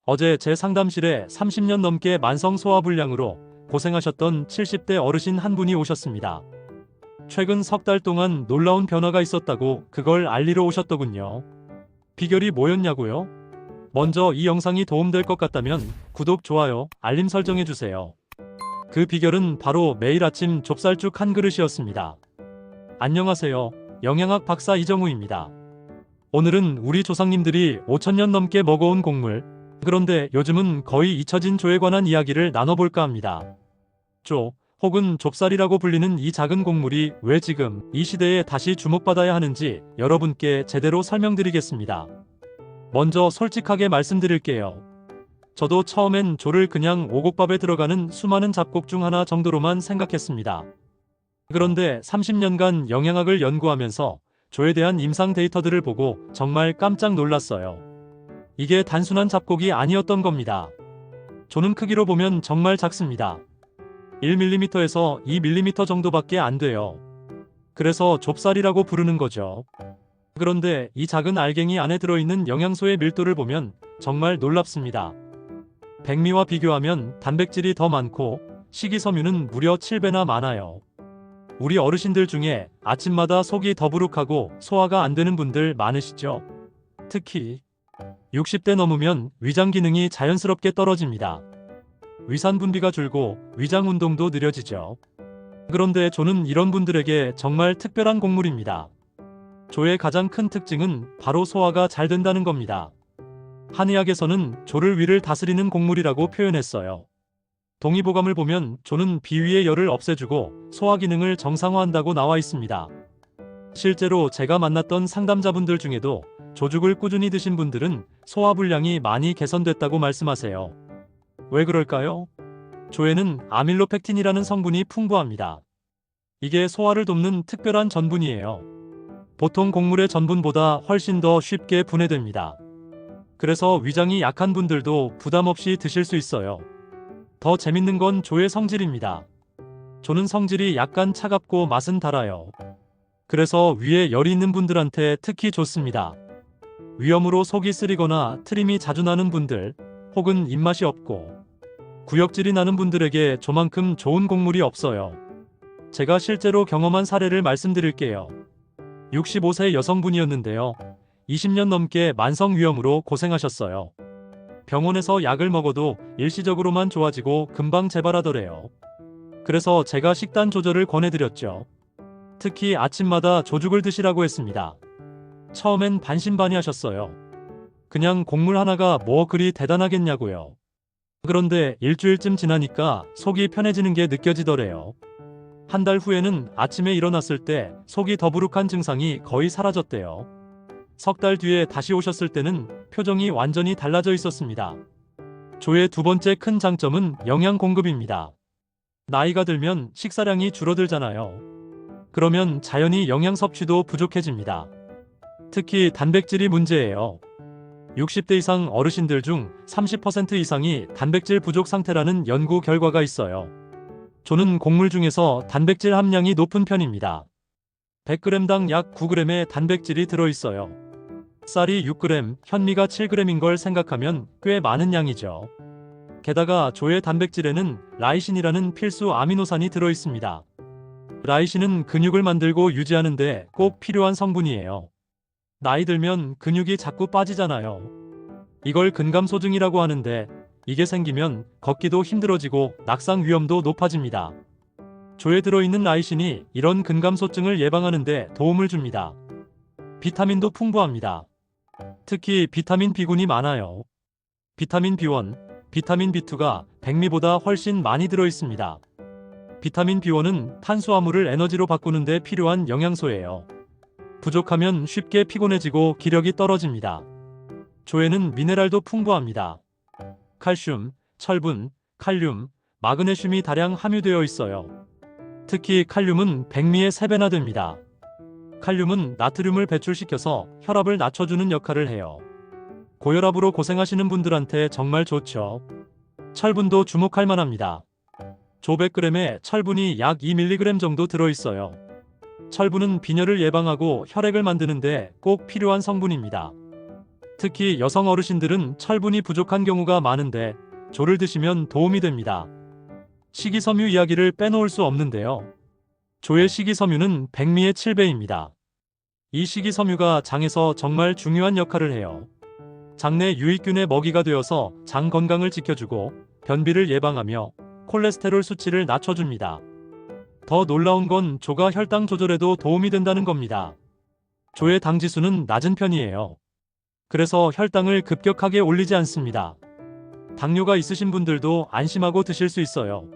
어제 제 상담실에 30년 넘게 만성 소화불량으로 고생하셨던 70대 어르신 한 분이 오셨습니다. 최근 석 달 동안 놀라운 변화가 있었다고 그걸 알리러 오셨더군요. 비결이 뭐였냐고요? 먼저 이 영상이 도움될 것 같다면 구독, 좋아요, 알림 설정해주세요. 그 비결은 바로 매일 아침 좁쌀죽 한 그릇이었습니다. 안녕하세요. 영양학 박사 이정우입니다. 오늘은 우리 조상님들이 5000년 넘게 먹어온 곡물, 그런데 요즘은 거의 잊혀진 조에 관한 이야기를 나눠볼까 합니다. 조, 혹은 좁쌀이라고 불리는 이 작은 곡물이 왜 지금 이 시대에 다시 주목받아야 하는지 여러분께 제대로 설명드리겠습니다. 먼저 솔직하게 말씀드릴게요. 저도 처음엔 조를 그냥 오곡밥에 들어가는 수많은 잡곡 중 하나 정도로만 생각했습니다. 그런데 30년간 영양학을 연구하면서 조에 대한 임상 데이터들을 보고 정말 깜짝 놀랐어요. 이게 단순한 잡곡이 아니었던 겁니다. 조는 크기로 보면 정말 작습니다. 1mm에서 2mm 정도밖에 안 돼요. 그래서 좁쌀이라고 부르는 거죠. 그런데 이 작은 알갱이 안에 들어있는 영양소의 밀도를 보면 정말 놀랍습니다. 백미와 비교하면 단백질이 더 많고 식이섬유는 무려 7배나 많아요. 우리 어르신들 중에 아침마다 속이 더부룩하고 소화가 안 되는 분들 많으시죠? 특히 60대 넘으면 위장 기능이 자연스럽게 떨어집니다. 위산 분비가 줄고 위장 운동도 느려지죠. 그런데 조는 이런 분들에게 정말 특별한 곡물입니다. 조의 가장 큰 특징은 바로 소화가 잘 된다는 겁니다. 한의학에서는 조를 위를 다스리는 곡물이라고 표현했어요. 동의보감을 보면 조는 비위의 열을 없애주고 소화 기능을 정상화한다고 나와 있습니다. 실제로 제가 만났던 상담자분들 중에도 조죽을 꾸준히 드신 분들은 소화불량이 많이 개선됐다고 말씀하세요. 왜 그럴까요? 조에는 아밀로펙틴이라는 성분이 풍부합니다. 이게 소화를 돕는 특별한 전분이에요. 보통 곡물의 전분보다 훨씬 더 쉽게 분해됩니다. 그래서 위장이 약한 분들도 부담 없이 드실 수 있어요. 더 재밌는 건 조의 성질입니다. 조는 성질이 약간 차갑고 맛은 달아요. 그래서 위에 열이 있는 분들한테 특히 좋습니다. 위염으로 속이 쓰리거나 트림이 자주 나는 분들, 혹은 입맛이 없고 구역질이 나는 분들에게 조만큼 좋은 곡물이 없어요. 제가 실제로 경험한 사례를 말씀드릴게요. 65세 여성분이었는데요. 20년 넘게 만성위염으로 고생하셨어요. 병원에서 약을 먹어도 일시적으로만 좋아지고 금방 재발하더래요. 그래서 제가 식단 조절을 권해드렸죠. 특히 아침마다 조죽을 드시라고 했습니다. 처음엔 반신반의하셨어요. 그냥 곡물 하나가 뭐 그리 대단하겠냐고요. 그런데 일주일쯤 지나니까 속이 편해지는 게 느껴지더래요. 한 달 후에는 아침에 일어났을 때 속이 더부룩한 증상이 거의 사라졌대요. 석 달 뒤에 다시 오셨을 때는 표정이 완전히 달라져 있었습니다. 조의 두 번째 큰 장점은 영양 공급입니다. 나이가 들면 식사량이 줄어들잖아요. 그러면 자연히 영양 섭취도 부족해집니다. 특히 단백질이 문제예요. 60대 이상 어르신들 중 30% 이상이 단백질 부족 상태라는 연구 결과가 있어요. 조는 곡물 중에서 단백질 함량이 높은 편입니다. 100g당 약 9g의 단백질이 들어있어요. 쌀이 6g, 현미가 7g인 걸 생각하면 꽤 많은 양이죠. 게다가 조의 단백질에는 라이신이라는 필수 아미노산이 들어있습니다. 라이신은 근육을 만들고 유지하는데 꼭 필요한 성분이에요. 나이 들면 근육이 자꾸 빠지잖아요. 이걸 근감소증이라고 하는데 이게 생기면 걷기도 힘들어지고 낙상 위험도 높아집니다. 조에 들어있는 라이신이 이런 근감소증을 예방하는 데 도움을 줍니다. 비타민도 풍부합니다. 특히 비타민 B군이 많아요. 비타민 B1, 비타민 B2가 백미보다 훨씬 많이 들어있습니다. 비타민 B1은 탄수화물을 에너지로 바꾸는 데 필요한 영양소예요. 부족하면 쉽게 피곤해지고 기력이 떨어집니다. 조에는 미네랄도 풍부합니다. 칼슘, 철분, 칼륨, 마그네슘이 다량 함유되어 있어요. 특히 칼륨은 백미의 3배나 됩니다. 칼륨은 나트륨을 배출시켜서 혈압을 낮춰주는 역할을 해요. 고혈압으로 고생하시는 분들한테 정말 좋죠. 철분도 주목할 만합니다. 조 100g에 철분이 약 2mg 정도 들어있어요. 철분은 빈혈을 예방하고 혈액을 만드는데 꼭 필요한 성분입니다. 특히 여성 어르신들은 철분이 부족한 경우가 많은데 조를 드시면 도움이 됩니다. 식이섬유 이야기를 빼놓을 수 없는데요. 조의 식이섬유는 백미의 7배입니다. 이 식이섬유가 장에서 정말 중요한 역할을 해요. 장내 유익균의 먹이가 되어서 장 건강을 지켜주고 변비를 예방하며 콜레스테롤 수치를 낮춰줍니다. 더 놀라운 건 조가 혈당 조절에도 도움이 된다는 겁니다. 조의 당 지수는 낮은 편이에요. 그래서 혈당을 급격하게 올리지 않습니다. 당뇨가 있으신 분들도 안심하고 드실 수 있어요.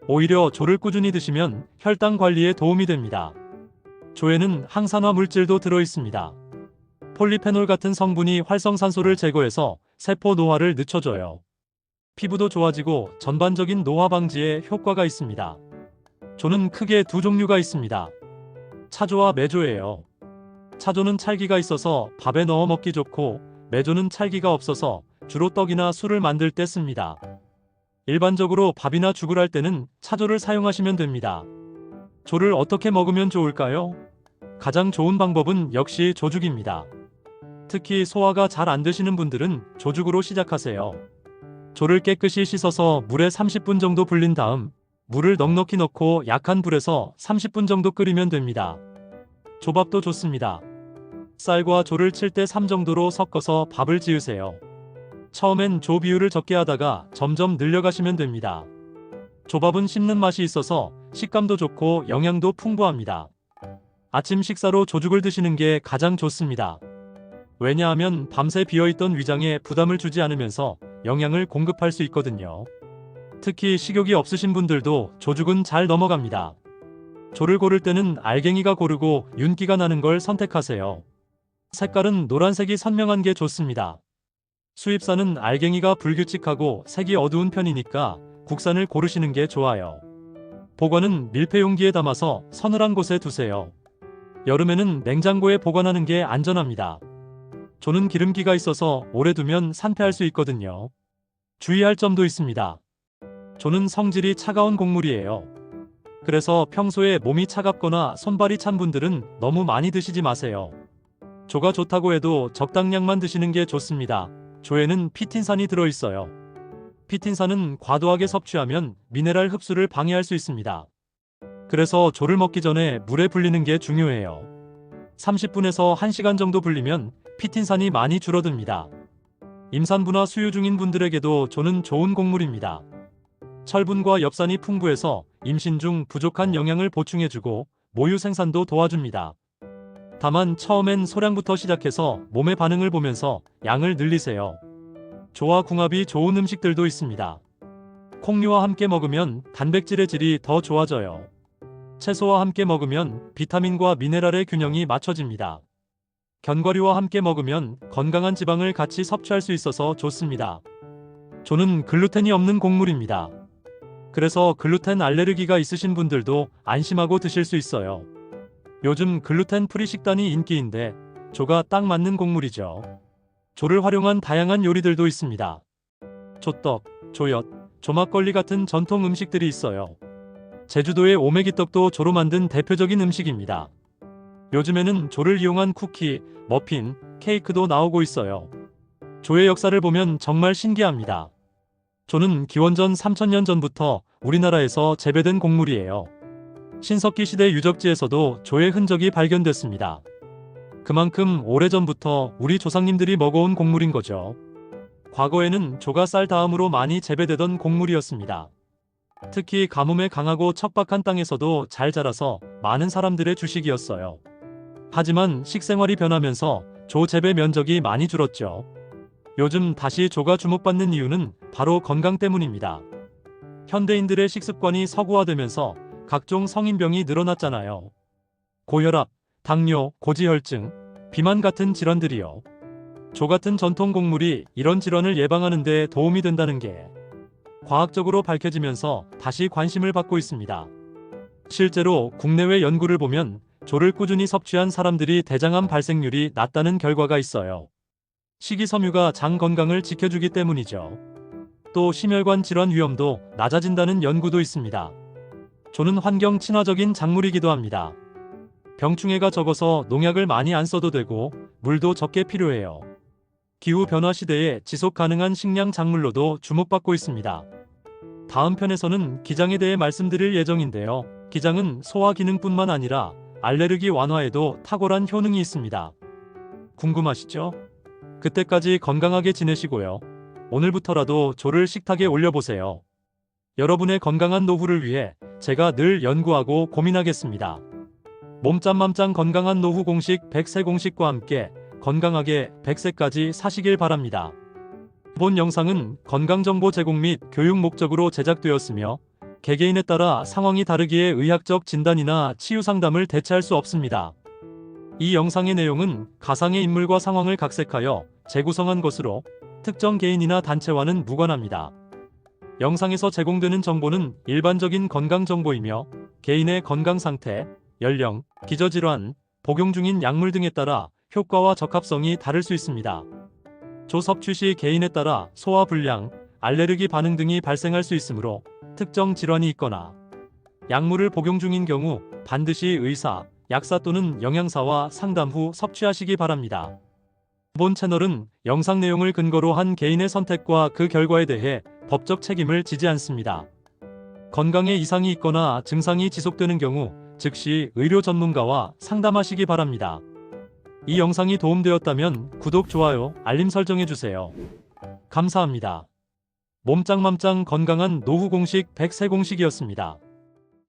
오히려 조를 꾸준히 드시면 혈당 관리에 도움이 됩니다. 조에는 항산화 물질도 들어있습니다. 폴리페놀 같은 성분이 활성산소를 제거해서 세포 노화를 늦춰줘요. 피부도 좋아지고 전반적인 노화 방지에 효과가 있습니다. 조는 크게 두 종류가 있습니다. 차조와 메조예요. 차조는 찰기가 있어서 밥에 넣어 먹기 좋고, 메조는 찰기가 없어서 주로 떡이나 술을 만들 때 씁니다. 일반적으로 밥이나 죽을 할 때는 차조를 사용하시면 됩니다. 조를 어떻게 먹으면 좋을까요? 가장 좋은 방법은 역시 조죽입니다. 특히 소화가 잘 안 되시는 분들은 조죽으로 시작하세요. 조를 깨끗이 씻어서 물에 30분 정도 불린 다음 물을 넉넉히 넣고 약한 불에서 30분 정도 끓이면 됩니다. 조밥도 좋습니다. 쌀과 조를 7대 3 정도로 섞어서 밥을 지으세요. 처음엔 조 비율을 적게 하다가 점점 늘려가시면 됩니다. 조밥은 씹는 맛이 있어서 식감도 좋고 영양도 풍부합니다. 아침 식사로 조죽을 드시는 게 가장 좋습니다. 왜냐하면 밤새 비어있던 위장에 부담을 주지 않으면서 영양을 공급할 수 있거든요. 특히 식욕이 없으신 분들도 조죽은 잘 넘어갑니다. 조를 고를 때는 알갱이가 고르고 윤기가 나는 걸 선택하세요. 색깔은 노란색이 선명한 게 좋습니다. 수입산은 알갱이가 불규칙하고 색이 어두운 편이니까 국산을 고르시는 게 좋아요. 보관은 밀폐 용기에 담아서 서늘한 곳에 두세요. 여름에는 냉장고에 보관하는 게 안전합니다. 조는 기름기가 있어서 오래 두면 산패할 수 있거든요. 주의할 점도 있습니다. 조는 성질이 차가운 곡물이에요. 그래서 평소에 몸이 차갑거나 손발이 찬 분들은 너무 많이 드시지 마세요. 조가 좋다고 해도 적당량만 드시는 게 좋습니다. 조에는 피틴산이 들어있어요. 피틴산은 과도하게 섭취하면 미네랄 흡수를 방해할 수 있습니다. 그래서 조를 먹기 전에 물에 불리는 게 중요해요. 30분에서 1시간 정도 불리면 피틴산이 많이 줄어듭니다. 임산부나 수유 중인 분들에게도 조는 좋은 곡물입니다. 철분과 엽산이 풍부해서 임신 중 부족한 영양을 보충해주고 모유 생산도 도와줍니다. 다만 처음엔 소량부터 시작해서 몸의 반응을 보면서 양을 늘리세요. 조와 궁합이 좋은 음식들도 있습니다. 콩류와 함께 먹으면 단백질의 질이 더 좋아져요. 채소와 함께 먹으면 비타민과 미네랄의 균형이 맞춰집니다. 견과류와 함께 먹으면 건강한 지방을 같이 섭취할 수 있어서 좋습니다. 조는 글루텐이 없는 곡물입니다. 그래서 글루텐 알레르기가 있으신 분들도 안심하고 드실 수 있어요. 요즘 글루텐 프리 식단이 인기인데 조가 딱 맞는 곡물이죠. 조를 활용한 다양한 요리들도 있습니다. 조떡, 조엿, 조막걸리 같은 전통 음식들이 있어요. 제주도의 오메기떡도 조로 만든 대표적인 음식입니다. 요즘에는 조를 이용한 쿠키, 머핀, 케이크도 나오고 있어요. 조의 역사를 보면 정말 신기합니다. 조는 기원전 3000년 전부터 우리나라에서 재배된 곡물이에요. 신석기 시대 유적지에서도 조의 흔적이 발견됐습니다. 그만큼 오래전부터 우리 조상님들이 먹어온 곡물인 거죠. 과거에는 조가 쌀 다음으로 많이 재배되던 곡물이었습니다. 특히 가뭄에 강하고 척박한 땅에서도 잘 자라서 많은 사람들의 주식이었어요. 하지만 식생활이 변하면서 조 재배 면적이 많이 줄었죠. 요즘 다시 조가 주목받는 이유는 바로 건강 때문입니다. 현대인들의 식습관이 서구화되면서 각종 성인병이 늘어났잖아요. 고혈압, 당뇨, 고지혈증, 비만 같은 질환들이요. 조 같은 전통 곡물이 이런 질환을 예방하는 데 도움이 된다는 게 과학적으로 밝혀지면서 다시 관심을 받고 있습니다. 실제로 국내외 연구를 보면 조를 꾸준히 섭취한 사람들이 대장암 발생률이 낮다는 결과가 있어요. 식이섬유가 장 건강을 지켜주기 때문이죠. 또 심혈관 질환 위험도 낮아진다는 연구도 있습니다. 조는 환경 친화적인 작물이기도 합니다. 병충해가 적어서 농약을 많이 안 써도 되고 물도 적게 필요해요. 기후 변화 시대에 지속 가능한 식량 작물로도 주목받고 있습니다. 다음 편에서는 기장에 대해 말씀드릴 예정인데요. 기장은 소화 기능뿐만 아니라 알레르기 완화에도 탁월한 효능이 있습니다. 궁금하시죠? 그때까지 건강하게 지내시고요. 오늘부터라도 조를 식탁에 올려보세요. 여러분의 건강한 노후를 위해 제가 늘 연구하고 고민하겠습니다. 몸짱맘짱 건강한 노후 공식 100세 공식과 함께 건강하게 100세까지 사시길 바랍니다. 본 영상은 건강정보 제공 및 교육 목적으로 제작되었으며 개개인에 따라 상황이 다르기에 의학적 진단이나 치유 상담을 대체할 수 없습니다. 이 영상의 내용은 가상의 인물과 상황을 각색하여 재구성한 것으로 특정 개인이나 단체와는 무관합니다. 영상에서 제공되는 정보는 일반적인 건강 정보이며 개인의 건강 상태, 연령, 기저질환, 복용 중인 약물 등에 따라 효과와 적합성이 다를 수 있습니다. 조 섭취 시 개인에 따라 소화 불량, 알레르기 반응 등이 발생할 수 있으므로 특정 질환이 있거나 약물을 복용 중인 경우 반드시 의사, 약사 또는 영양사와 상담 후 섭취하시기 바랍니다. 본 채널은 영상 내용을 근거로 한 개인의 선택과 그 결과에 대해 법적 책임을 지지 않습니다. 건강에 이상이 있거나 증상이 지속되는 경우 즉시 의료 전문가와 상담하시기 바랍니다. 이 영상이 도움되었다면 구독, 좋아요, 알림 설정해주세요. 감사합니다. 몸짱맘짱 건강한 노후 공식 100세 공식이었습니다.